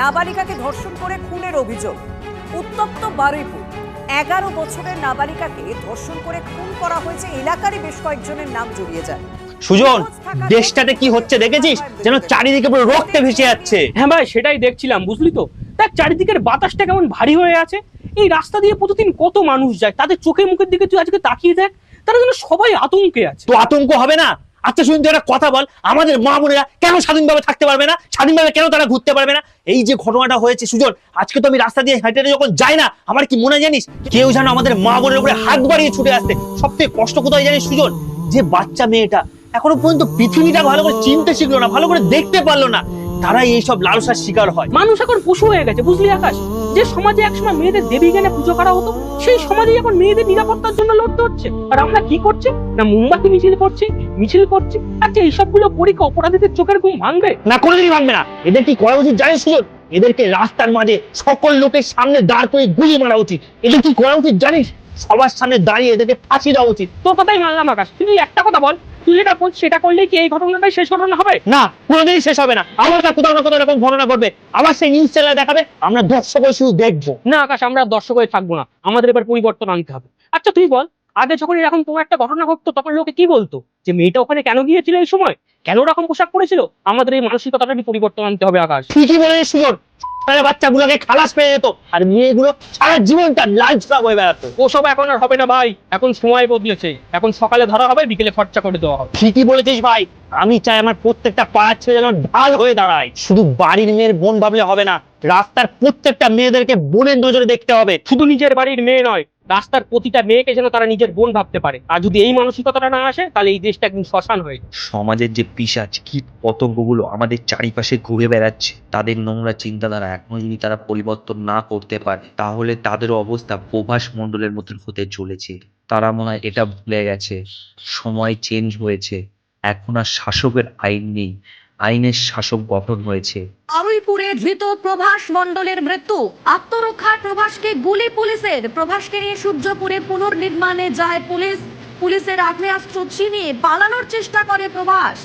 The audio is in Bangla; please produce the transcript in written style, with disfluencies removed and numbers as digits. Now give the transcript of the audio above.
নাবালিকাকে ধর্ষণ করে খুনের অভিযোগ। উত্তপ্ত বারুইপুর। 11 বছরের নাবালিকাকে ধর্ষণ করে খুন করা হয়েছে। এলাকারই বেশ কয়েকজনের নাম জড়িয়ে যায়। সুজন, দেশটাতে কি হচ্ছে দেখেছিস? যেন চারিদিকে পুরো রক্তে ভেসে যাচ্ছে। হ্যাঁ ভাই, সেটাই দেখছিলাম, বুঝলি তো। দেখ চারিদিকের বাতাসটা কেমন ভারী হয়ে আছে। এই রাস্তা দিয়ে প্রতিদিন কত মানুষ যায়, তাদের চোখে মুখের দিকে তুই আজকে তাকিয়ে দেখ, তারা যেন সবাই আতঙ্কে আছে। তো আতঙ্ক হবে না? আচ্ছা শুনুন, তুই একটা কথা বল, আমাদের মা বোনেরা কেন স্বাধীনভাবে থাকতে পারবে না? স্বাধীনভাবে কেন তারা ঘুরতে পারবে না? এই যে ঘটনাটা হয়েছে সুজন, আজকে তো আমি রাস্তা দিয়ে হেঁটে হেঁটে যখন যাই না, আমার কি মনে জানিস, কেউ যেন আমাদের মা বোনের উপরে হাত বাড়িয়ে ছুটে আসতে। সব থেকে কষ্ট কোথায় জানিস সুজন? যে বাচ্চা মেয়েটা এখনো পর্যন্ত পৃথিবীটা ভালো করে চিনতে শিখলো না, ভালো করে দেখতে পারলো না, তারাই এইসব লালসার শিকার হয়। মানুষ এখন পশু হয়ে গেছে, বুঝলি আকাশ। যে সমাজে একসময় মেয়েদের দেবী জ্ঞানে পুজো করা হতো, সেই সমাজে এখন মেয়েদের নিরাপত্তার জন্য লড়তে হচ্ছে। আর আমরা কি করছি না, মোমবাতি মিছিল করছি। আচ্ছা এইসবগুলো করি কি অপরাধীদের চোখের ঘুম ভাঙবে? না, কোনোদিনই ভাঙবে না। এদের কি করা উচিত জানিস সুজন? এদেরকে রাস্তার মাঝে সকল লোকের সামনে দাঁড় করে গুলি মারা উচিত। এদের কি করা উচিত জানিস? সবার সামনে দাঁড়িয়ে এদেরকে ফাঁসি দেওয়া উচিত। তোর কথাই মানলাম আকাশ, তুই একটা কথা বল, তুই যেটা বল সেটা করলেই কি এই ঘটনাটাই শেষ ঘটনা হবে? না, কোনোদিনই শেষ হবে না। আবার কোথাও না কোথাও এরকম ঘটনা ঘটবে, আবার সেই নিউজ চ্যানেলে দেখাবে, আমরা দর্শক হয়ে শুধু দেখবো। না আকাশ, আমরা দর্শক হয়ে থাকবো না, আমাদের এবার পরিবর্তন আনতে হবে। আচ্ছা তুই বল, আগে যখন এরকম কোনো একটা ঘটনা ঘটতো তখন লোকে কি বলতো, যে মেয়েটা ওখানে কেন গিয়েছিল, এই সময় কেন ওরকম পোশাক পরেছিল? আমাদের এই মানসিকতাটা পরিবর্তন আনতে হবে আকাশ। ঠিকই বলেছিস সুজন, বাচ্চাগুলোকে খালাস পেয়ে যেত, আর মেয়েগুলো সারা জীবনটা লাল ছাপ হয়ে বেড়াতো। ওসব এখন আর হবে না ভাই, এখন সময় বদলেছে। এখন সকালে ধরা হবে, বিকেলে খরচা করে দেওয়া হবে। ঠিকই বলেছিস ভাই, আমি চাই আমার প্রত্যেকটা পাড়ার ছেলে যেন ঢাল হয়ে দাঁড়ায়। শুধু বাড়ির মেয়ের বোন ভাবলে হবে না, রাস্তার প্রত্যেকটা মেয়েদেরকে বোনের নজরে দেখতে হবে। শুধু নিজের বাড়ির মেয়ে নয়, রাস্তার প্রতিটা মেয়েকে যেন তারা নিজের বোন ভাবতে পারে। আর যদি এই মানসিকতাটা না আসে, তাহলে এই দেশটা একদিন শ্মশান হয়ে যাবে। সমাজের যে পিশাচ কীট পতঙ্গগুলো আমাদের চারিপাশে ঘুরে বেড়াচ্ছে, তাদের নোংরা চিন্তাধারা এখনো যদি তারা পরিবর্তন না করতে পারে, তাহলে তাদের অবস্থা প্রভাস মণ্ডলের মতন হতে চলেছে। তারা মনে হয় এটা ভুলে গেছে, সময় চেঞ্জ হয়েছে। এখন আর শাসকের আইন নেই, আইনের শাসক গঠন হয়েছে। বারুইপুরে ধৃত প্রভাস মণ্ডলের মৃত্যু। আত্মরক্ষার প্রভাসকে গুলি পুলিশের। প্রভাসকে নিয়ে সূর্যপুরে পুনর্নির্মাণে যায় পুলিশ। পুলিশের আগ্নেয়াস্ত্র ছিনিয়ে পালানোর চেষ্টা করে প্রভাস।